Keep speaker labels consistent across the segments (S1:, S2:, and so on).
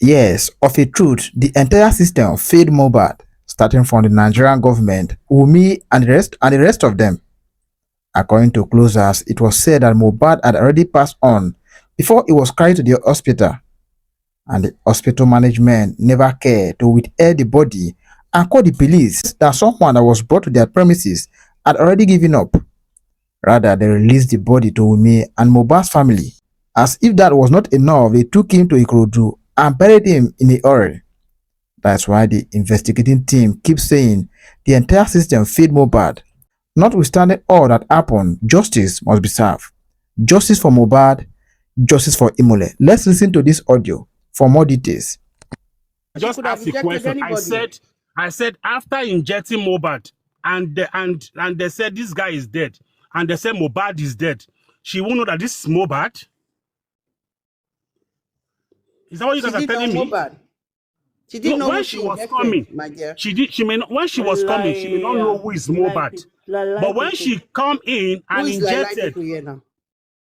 S1: Yes, of a truth, the entire system failed Mohbad, starting from the Nigerian government, Wumi, and the rest of them. According to closers, it was said that Mohbad had already passed on before he was carried to the hospital, and the hospital management never cared to withhold the body and call the police that someone that was brought to their premises had already given up. Rather, they released the body to Wumi and Mohbad's family. As if that was not enough, they took him to Ikorodu and buried him in a hurry. That's why the investigating team keeps saying the entire system failed Mohbad. Notwithstanding all that happened, justice must be served. Justice for Mohbad, justice for Imole. Let's listen to this audio for more details.
S2: Just ask a question. I said after injecting Mohbad and they said this guy is dead and they said Mohbad is dead, she won't know that this is Mohbad. Is that what you guys are telling me?
S3: Mohbad. She didn't know
S2: when she was coming, my dear. She may not, when she was coming, she may not know who is Mohbad. But when she come in and injected,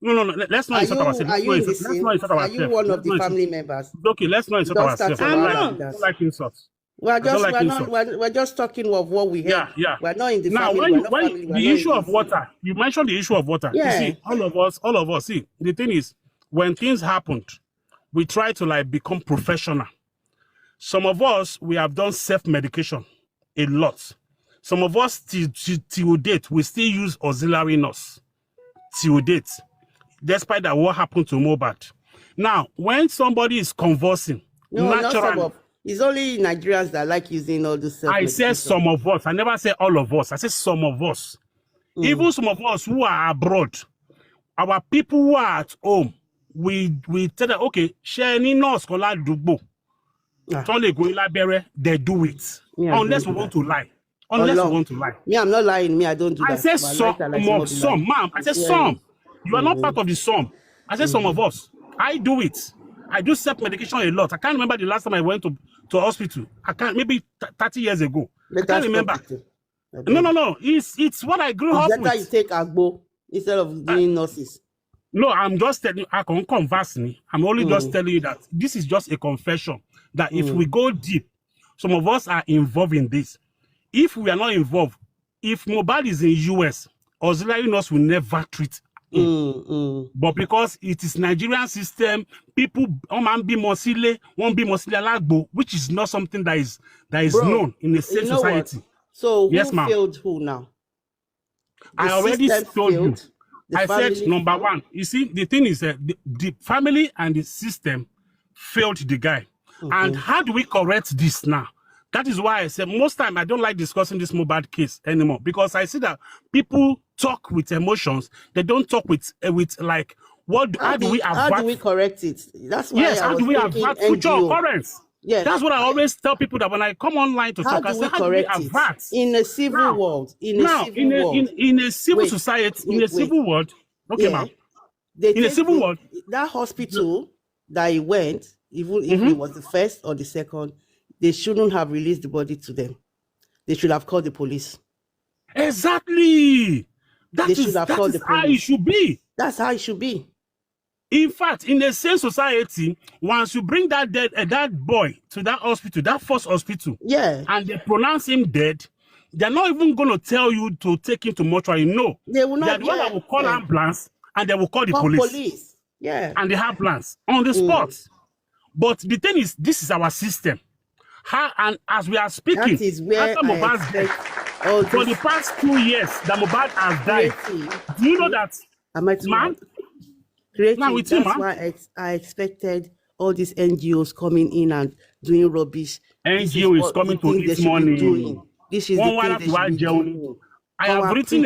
S2: no, let's not insult ourselves.
S3: Are you one of the family members?
S2: Okay, let's not insult ourselves. I don't like insults.
S3: We're just talking of what we heard.
S2: Yeah.
S3: We're not in the
S2: now,
S3: family.
S2: The issue of water, you mentioned the issue of water.
S3: Yeah.
S2: You see, all of us, see, the thing is, when things happened, we try to like become professional. Some of us, we have done self-medication a lot. Some of us, till date, we still use auxiliary nurse. Till date. Despite that, what happened to Mohbad. Now, when somebody is conversing, naturally...
S3: It's only Nigerians that like using all this self-medication.
S2: I said some of us. I never said all of us. I said some of us. Even some of us who are abroad, our people who are at home, we tell them, okay, share any nurse kola dugbo. They do it. Yeah, unless we want to lie. Unless we want to lie.
S3: Me, I'm not lying. Me, I don't do that.
S2: I said some, ma'am. I said some. You are not part of the some. I said some of us. I do it. I do self-medication a lot. I can't remember the last time I went to hospital. I can't, maybe 30 years ago. I can't remember. No. It's what I grew up with.
S3: Better you take agbo instead of doing nurses.
S2: No, I'm just telling you, I can't converse me. I'm only just telling you that this is just a confession. That if we go deep, some of us are involved in this. If we are not involved, if Mohbad is in US, auxiliary nurse will never treat him. But because it is Nigerian system, people won't be mosile lagbo, which is not something that is known in the same society.
S3: What? So who failed who now?
S2: I already told you. I said number one. You see, the thing is that the family and the system failed the guy. And how do we correct this now? That is why I said most time I don't like discussing this Mohbad case anymore, because I see that people talk with emotions. They don't talk with like how do we
S3: correct it? That's why
S2: how do we avert future occurrence?
S3: Yeah,
S2: that's what I always tell people, that when I come online to talk, I say, how do we avert
S3: in a civil world? In
S2: a civil society, in a civil world. Okay, ma'am. In a civil world,
S3: that hospital that he went, even if it was the first or the second, they shouldn't have released the body to them. They should have called the police.
S2: Exactly. That is how it should be.
S3: That's how it should be.
S2: In fact, in the same society, once you bring that boy to that hospital, that first hospital, and they pronounce him dead, they're not even going to tell you to take him to mortuary. No.
S3: They will not.
S2: They're the one that will call ambulance, and they will call the police.
S3: Yeah.
S2: And they have plans on the spot. But the thing is, this is our system. And as we are speaking,
S3: that is where
S2: after Mohbad's death, for the past 2 years that Mohbad has died, do you know that, man?
S3: That's why I expected all these NGOs coming in and doing rubbish.
S2: NGO is coming to eat money.
S3: This is the thing they should be doing.
S2: I have written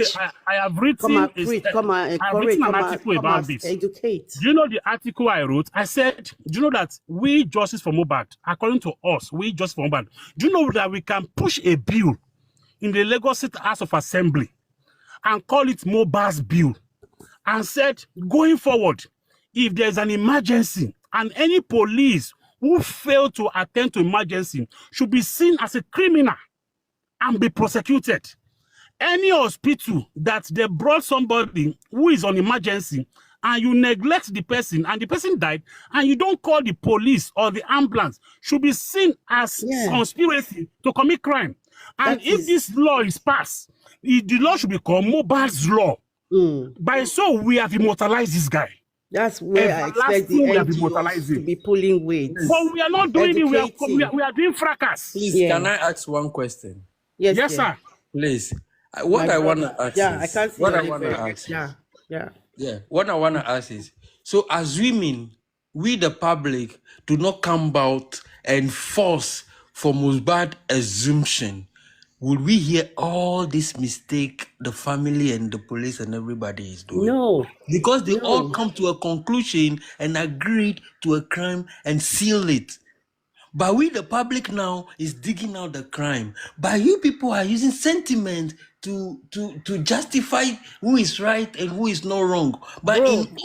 S2: an article about this.
S3: Educate.
S2: Do you know the article I wrote? I said, do you know that we Justice for Mohbad, according to us, we Justice for Mohbad, do you know that we can push a bill in the Lagos State House of Assembly and call it Mohbad's bill, and said, going forward, if there's an emergency and any police who fail to attend to emergency should be seen as a criminal and be prosecuted. Any hospital that they brought somebody who is on emergency and you neglect the person, and the person died, and you don't call the police or the ambulance, should be seen as conspiracy to commit crime. And if this law is passed, the law should be called Mohbad's law. By so, we have immortalized this guy.
S3: That's where I expect the NGOs to be pulling weight.
S2: But we are not doing it. We are doing fracas.
S4: Can I ask one question?
S2: Yes, sir.
S4: Please. What I want to ask
S3: I can't see
S4: what I want to ask. What I want to ask is, so assuming we the public do not come out and force for Mohbad assumption, would we hear all this mistake the family and the police and everybody is doing?
S3: No.
S4: Because they all come to a conclusion and agreed to a crime and seal it. But we, the public now, is digging out the crime. But you people are using sentiment to justify who is right and who is not wrong. But in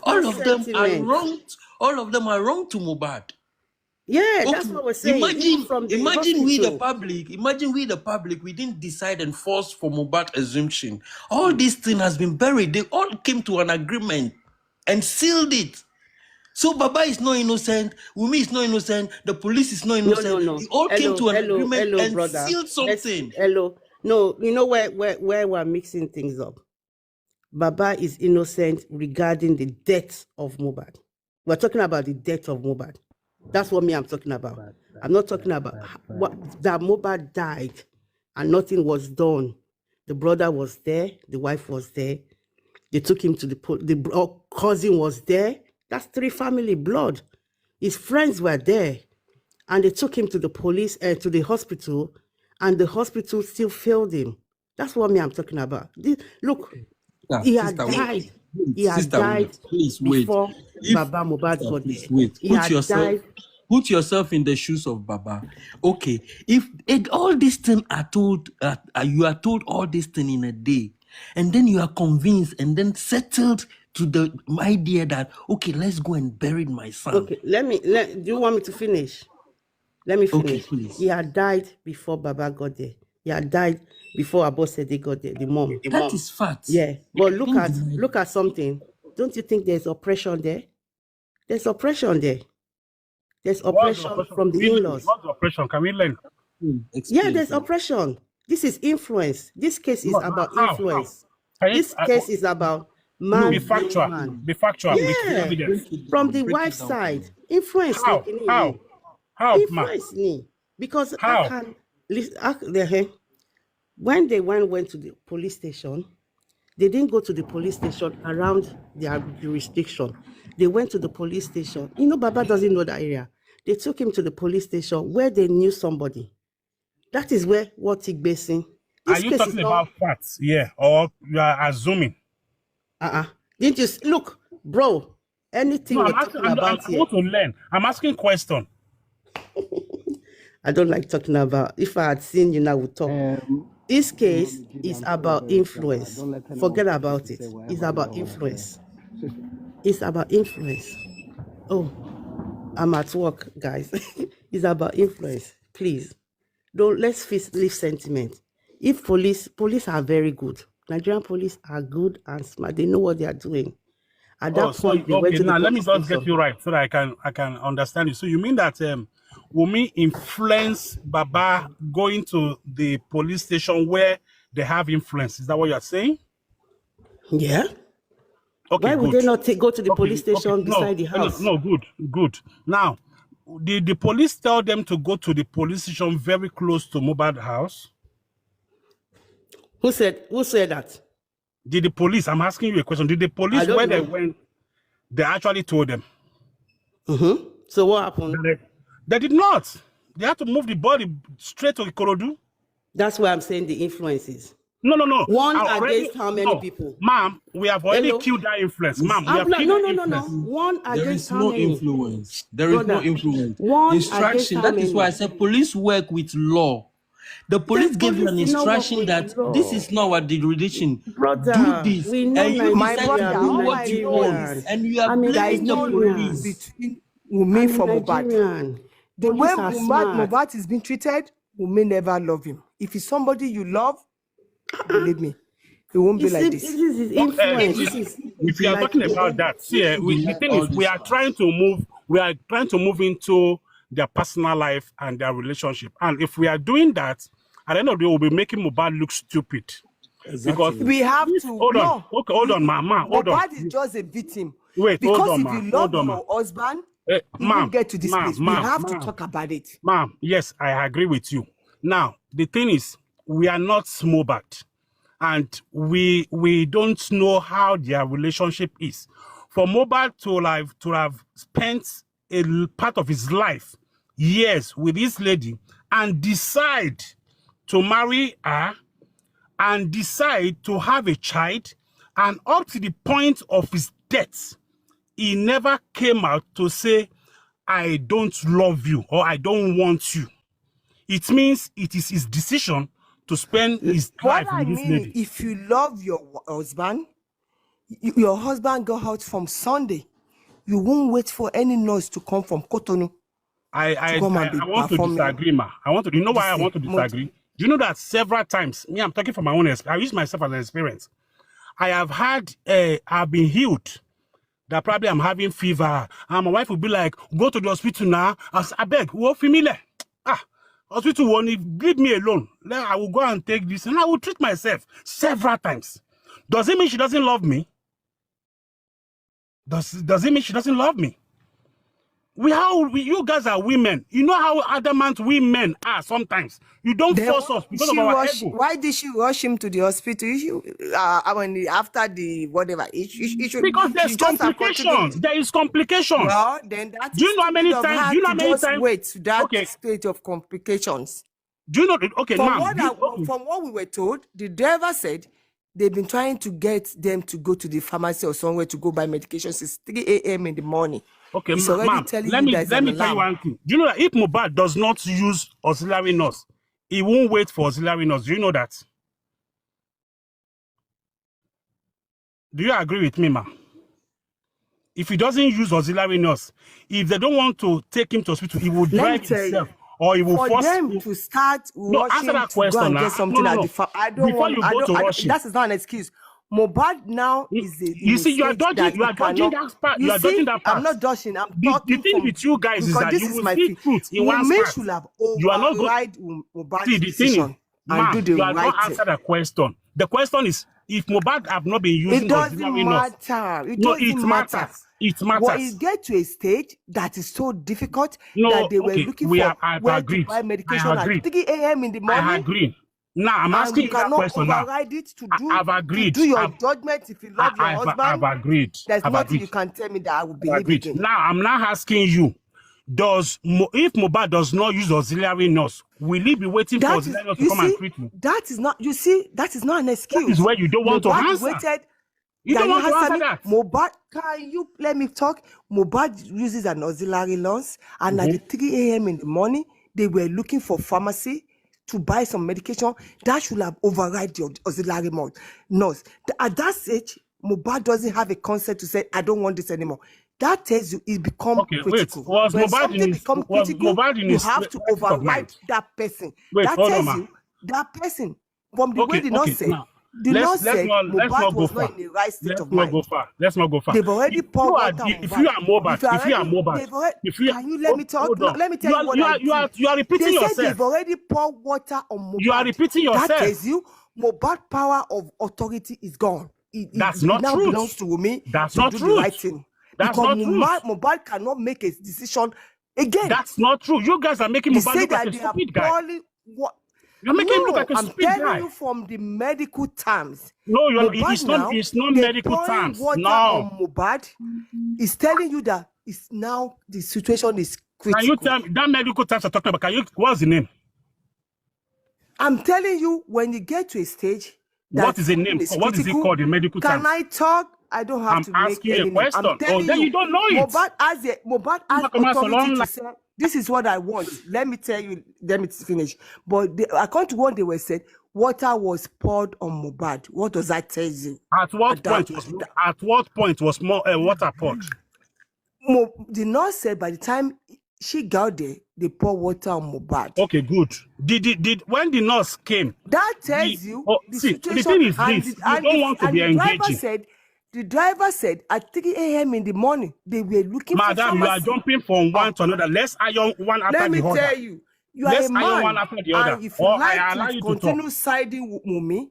S4: all of them are wrong. All of them are wrong to Mohbad.
S3: Yeah, that's what we're saying.
S4: Imagine we the public, we didn't decide and force for Mohbad assumption. All this thing has been buried. They all came to an agreement and sealed it. So Baba is not innocent, Wumi is not innocent, the police is not innocent.
S3: No.
S4: We all came to an agreement and brother. Sealed something.
S3: No, you know where we're mixing things up. Baba is innocent regarding the death of Mohbad. We're talking about the death of Mohbad. That's what I'm talking about. I'm not talking about that Mohbad died and nothing was done. The brother was there, the wife was there. They took him to the cousin was there. That's 3 family blood. His friends were there, and they took him to the police and to the hospital, and the hospital still failed him. That's what I'm talking about. Look, he had died. He had died before Baba Mohbad got there.
S4: Put yourself in the shoes of Baba. Okay, if all these things are told, you are told all these things in a day, and then you are convinced and then settled to the idea that, okay, let's go and bury my son.
S3: Okay, do you want me to finish? Let me finish.
S4: Okay, please.
S3: He had died before Baba got there. He had died before Abosede got there, the mom.
S4: That is fact.
S3: Yeah, but look at something. Don't you think there's oppression there? There's oppression there. There's oppression from the in-laws.
S2: What's the oppression? Can we learn?
S3: Yeah, there's oppression. This is influence. This case is about influence. This case is about man.
S2: Be factual. Be factual.
S3: Yeah, from the wife's side. Influence.
S2: How?
S3: Influence me. Because when they went to the police station, they didn't go to the police station around their jurisdiction. They went to the police station. You know, Baba doesn't know that area. They took him to the police station where they knew somebody. That is where what he basing.
S2: Are you talking about facts? Yeah, or you are assuming?
S3: Didn't you look, bro? Anything
S2: no,
S3: we're talking about
S2: I want to learn. I'm asking question.
S3: I don't like talking about. If I had seen you now, would talk. This case is about influence. Forget about it. It's about influence. It's about influence. Oh, I'm at work, guys. It's about influence. Please, let's leave sentiment. If police are very good. Nigerian police are good and smart. They know what they are doing. At that point,
S2: now let me just get you right so that I can understand you. So you mean that Wumi influence Baba going to the police station where they have influence? Is that what you are saying?
S3: Yeah.
S2: Okay.
S3: Why would they not go to the police station beside the house?
S2: No, good. Now, did the police tell them to go to the police station very close to Mohbad house?
S3: Who said that?
S2: Did the police? I'm asking you a question. Did the police, where they went, they actually told them?
S3: So what happened?
S2: They did not. They had to move the body straight to Ikorodu.
S3: That's why I'm saying the influences.
S2: No.
S3: One against how many people?
S2: Ma'am, we have already killed that influence. Ma'am, we have killed that influence.
S3: One against how many?
S4: Influence. There is no influence.
S3: One
S4: instruction. That is why I said police work with law. The police gave you an instruction that this is not what the religion.
S3: Brother,
S4: do this.
S3: We know
S4: and you
S3: my
S4: decide to do what you want. And you are blaming the police.
S5: Between Wumi for Mohbad. The way Mohbad is being treated, Wumi never love him. If it's somebody you love, believe me, It won't be
S3: It's
S5: like
S3: it
S5: this.
S3: is influence.
S2: If we are
S3: like
S2: talking about that, see, the thing is, we are trying to move into their personal life and their relationship. And if we are doing that, at the end of the day, we'll be making Mohbad look stupid.
S4: Exactly.
S2: Because
S5: We have
S2: this,
S5: to
S2: hold on,
S5: no.
S2: okay, hold on, ma, hold on.
S5: Mohbad is just a victim.
S2: Wait, hold
S5: Because
S2: on,
S5: if
S2: ma,
S5: you
S2: hold
S5: love
S2: on, ma.
S5: your husband, you
S2: Ma'am,
S5: won't get to this place. We have to talk about it.
S2: Ma'am, yes, I agree with you. Now, the thing is, we are not Mohbad, and we don't know how their relationship is. For Mohbad to have spent a part of his life, years with this lady, and decide to marry her, and decide to have a child, and up to the point of his death, he never came out to say, I don't love you or I don't want you. It means it is his decision to spend his
S5: What
S2: life
S5: I
S2: with this
S5: mean,
S2: lady.
S5: if you love your husband, your husband go out from Sunday, you won't wait for any nurse to come from Cotonou
S2: I
S5: to come and be
S2: want to
S5: performing.
S2: disagree, ma. You know why I
S5: This
S2: want to disagree? Do you know that several times, me, I'm talking from my own experience, I use myself as an experience. I have had, I've been healed. That probably I'm having fever. And my wife will be like, go to the hospital now. I beg, who familiar? Hospital won't leave me alone. Then I will go and take this and I will treat myself several times. Does it mean she doesn't love me? Does it mean she doesn't love me? You guys are women. You know how adamant women are sometimes. You don't force us because of our ego.
S5: Why did she rush him to the hospital? After the whatever,
S2: Because there's complications. There is complications.
S5: Well, then that
S2: Do you know how many times? Do you know how many times?
S5: Wait to that stage of complications.
S2: Do you know? Okay,
S5: From what we were told, the driver said they've been trying to get them to go to the pharmacy or somewhere to go buy medication since 3 a.m. in the morning.
S2: Okay,
S5: it's already
S2: ma'am,
S5: telling
S2: let
S5: you
S2: me tell you one thing. Do you know that if Mohbad does not use auxiliary nurse, he won't wait for auxiliary nurse? Do you know that? Do you agree with me, ma'am? If he doesn't use auxiliary nurse, if they don't want to take him to hospital, he will drive himself. Or he will force
S5: them to start
S2: answer that question
S5: to go and get something at the
S2: I don't want. Before you go to rush him.
S5: That is not an excuse. Mohbad now is
S2: you see, you are dodging that part. You are dodging that part.
S5: I'm not dodging. I'm
S2: talking. The thing with you guys is that you will see truth in one part.
S5: Should have
S2: you are not
S5: override Mohbad's decision and do the
S2: you are
S5: right
S2: not
S5: thing.
S2: Answer the question. The question is, if Mohbad have not been using auxiliary nurse,
S5: it doesn't matter.
S2: It matters.
S5: Well, it get to a stage that is so difficult that they were looking for where to buy medication at 3 a.m. in the morning.
S2: I agree. Now I'm asking you that question now.
S5: I've agreed. To do your judgment if you love your husband.
S2: I've agreed.
S5: There's nothing you can tell me that I will believe in.
S2: Now I'm now asking you. If Mohbad does not use auxiliary nurse, will he be waiting for auxiliary nurse to come and treat me?
S5: That is not. You see, that is not an excuse.
S2: That is where you don't want to answer. You don't want to answer that.
S5: Mohbad, can you let me talk? Mohbad uses an auxiliary nurse, and at 3 a.m. in the morning, they were looking for pharmacy to buy some medication. That should have override the auxiliary nurse. At that stage, Mohbad doesn't have a consent to say, I don't want this anymore. That tells you it becomes critical. When something becomes critical, you have to override that person. That tells you that person, from the way the nurse said, the nurse said Mohbad was not in the right state of mind.
S2: Let's not go far.
S5: They've already poured water on Mohbad. Can you let me talk? Let me tell you what I did.
S2: You are repeating yourself.
S5: They said they've already poured water on Mohbad.
S2: You are repeating yourself.
S5: That tells you Mohbad power of authority is gone.
S2: That's not true.
S5: It now belongs to me.
S2: That's not true.
S5: The right thing.
S2: That's not true.
S5: Mohbad cannot make a decision again.
S2: That's not true. You guys are making Mohbad look like a stupid guy. You're making him look like a stupid guy.
S5: I'm telling you from the medical terms.
S2: No, it's not medical terms.
S5: No. On Mohbad is telling you that the situation is critical.
S2: Can you tell me that medical terms are talking about? What's the name?
S5: I'm telling you, when you get to a stage,
S2: what is the name? What is it called in medical terms?
S5: Can I talk? I don't have to make any.
S2: I'm asking you a question. Then you don't know it.
S5: Mohbad has authority to say, this is what I want. Let me tell you, let me finish. But according to what they were said, water was poured on Mohbad. What does that tell you?
S2: At what point was more water poured?
S5: The nurse said by the time she got there, they pour water on Mohbad.
S2: Okay, good. Did when the nurse came?
S5: That tells you the
S2: see,
S5: situation.
S2: the thing is
S5: And
S2: this:
S5: the,
S2: you
S5: and
S2: don't
S5: the,
S2: want to
S5: and
S2: be
S5: the driver
S2: engaging.
S5: said, the driver said at 3 a.m. in the morning they were looking
S2: Madam,
S5: for
S2: you are
S5: pharmacy.
S2: jumping from one to another. Let's iron one after
S5: Let me
S2: the other.
S5: tell you, you are
S2: Let's
S5: a
S2: iron one
S5: man,
S2: after the other.
S5: and if you
S2: Or
S5: like
S2: I allow
S5: to
S2: you to
S5: continue
S2: talk.
S5: siding with Mumi,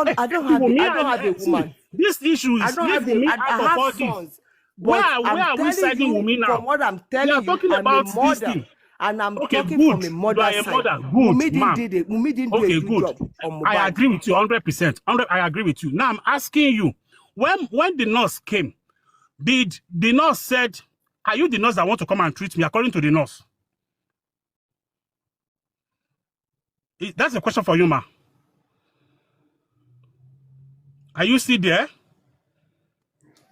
S2: Hey,
S5: I don't have a
S2: see,
S5: woman.
S2: this issue
S5: I
S2: is
S5: don't
S2: leave
S5: have
S2: Wumi
S5: I
S2: out of
S5: have
S2: all this.
S5: sons.
S2: Where
S5: But I'm
S2: are we
S5: telling
S2: siding
S5: you,
S2: Wumi now?
S5: from what I'm
S2: We
S5: telling
S2: are
S5: you,
S2: talking
S5: I'm a
S2: about this
S5: mother,
S2: thing.
S5: and I'm
S2: Okay,
S5: talking
S2: good.
S5: from a
S2: You
S5: mother
S2: are a
S5: side.
S2: mother. Good,
S5: Mumi
S2: ma'am.
S5: didn't do
S2: Okay,
S5: a good
S2: good.
S5: job on
S2: I
S5: Mohbad.
S2: agree with you 100%. I agree with you. Now I'm asking you, when the nurse came, did the nurse said, "Are you the nurse that want to come and treat me?" According to the nurse, that's a question for you, ma. Are you still there?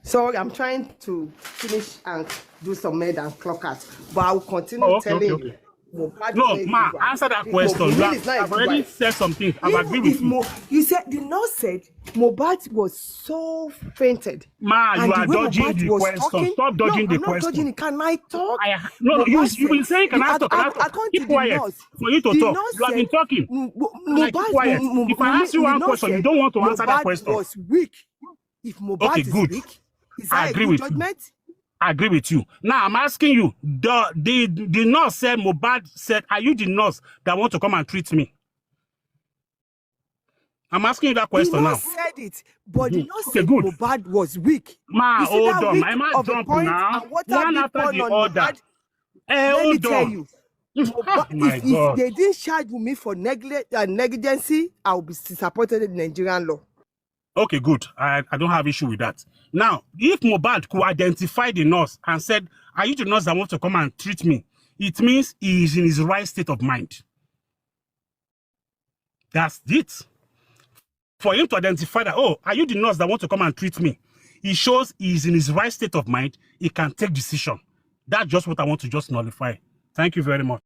S5: So I'm trying to finish and do some med and clock out, but I will continue
S2: Oh, okay,
S5: telling
S2: okay.
S5: you. Mohbad is
S2: No,
S5: not a
S2: ma,
S5: good wife.
S2: answer that
S5: The
S2: question.
S5: Mohbad is not a
S2: I've
S5: good
S2: already
S5: wife.
S2: said some things. I've
S5: Even
S2: agreed
S5: if
S2: with you.
S5: you said the nurse said Mohbad was so fainted,
S2: Ma, you
S5: and the
S2: are
S5: way
S2: dodging
S5: Mohbad
S2: the
S5: was
S2: question.
S5: talking.
S2: Stop
S5: No,
S2: dodging the
S5: I'm not dodging
S2: question.
S5: it. Can I talk?
S2: No, you
S5: Mohbad
S2: you've been
S5: said,
S2: saying, can I talk? Can I talk?
S5: according to
S2: Keep
S5: the
S2: quiet
S5: nurse,
S2: for you to
S5: the
S2: talk.
S5: nurse
S2: You have been
S5: said
S2: talking. And I keep quiet. If I ask you
S5: The
S2: one
S5: nurse
S2: question, you
S5: said
S2: don't want to answer that
S5: Mohbad
S2: question.
S5: was weak. If
S2: Okay,
S5: Mohbad is
S2: good.
S5: weak, is
S2: I
S5: that a
S2: agree
S5: good
S2: with you.
S5: judgment?
S2: I agree with you. Now I'm asking you, the nurse said, Mohbad said, are you the nurse that want to come and treat me? I'm asking you that
S5: The
S2: question now.
S5: nurse said it, but the nurse
S2: Okay,
S5: said
S2: good.
S5: Mohbad was weak.
S2: Ma,
S5: You see
S2: hold
S5: that
S2: on.
S5: weak
S2: I might
S5: of a
S2: jump
S5: point
S2: now.
S5: and water
S2: One
S5: being
S2: after
S5: poured
S2: the
S5: on
S2: other.
S5: Mohbad? Let me
S2: Hold
S5: tell
S2: on.
S5: you,
S2: Oh, my
S5: if
S2: God.
S5: they didn't charge me for negligence, I will be disappointed in Nigerian law.
S2: Okay, good. I don't have issue with that. Now, if Mohbad could identify the nurse and said, are you the nurse that wants to come and treat me? It means he is in his right state of mind. That's it. For him to identify that, oh, are you the nurse that wants to come and treat me? It shows he's in his right state of mind. He can take decision. That's just what I want to just nullify. Thank you very much.